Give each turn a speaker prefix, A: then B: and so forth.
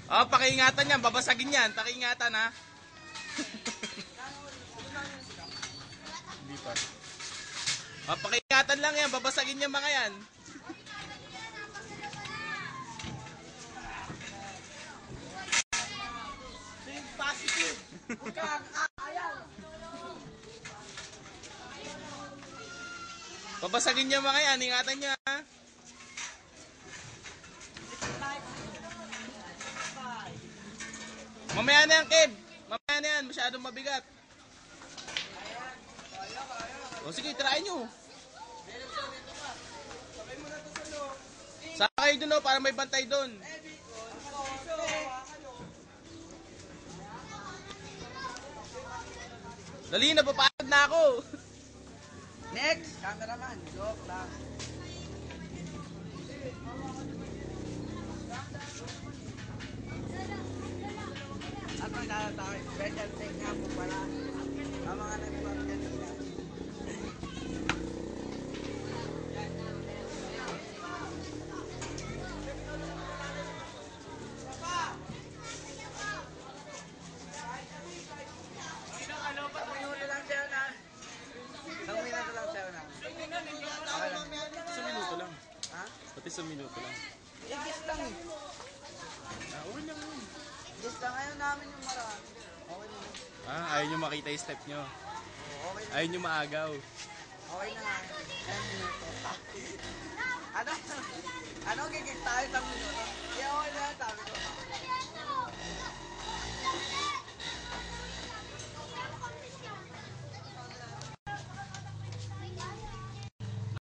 A: Oh, pakiingatan yan. Babasagin yan. Pakiingatan, ha? Hindi pa. Oh, pakiingatan lang yan. Babasagin yan mga yan. Think positive. Huwag kang ayaw. Babasagin yan mga yan. Ingatan nyo, ha? Mamaya na yan, Kid. Mamaya na yan. Masyadong mabigat. O sige, try nyo. Saka kayo dun, para may bantay dun. Dali, napapagod na ako.
B: Next, cameraman. Joke lang. At magkakatawa, special thank nga po pala ang mga nag-vlog kanina. Isang minuto lang sa'yo na.
A: Sa minuto lang.
B: Ha?
A: Pati sa minuto lang.
B: Igis lang eh.
A: Okay lang yun.
B: Igis lang. Ayaw namin yung marami. Okay na.
A: Ayaw nyo makita yung step nyo.
B: Okay na.
A: Ayaw nyo maagaw.
B: Okay na nga. 10 minuto. Ano? Ano gigit tayo sa minuto? Hindi okay na yan, sabi ko.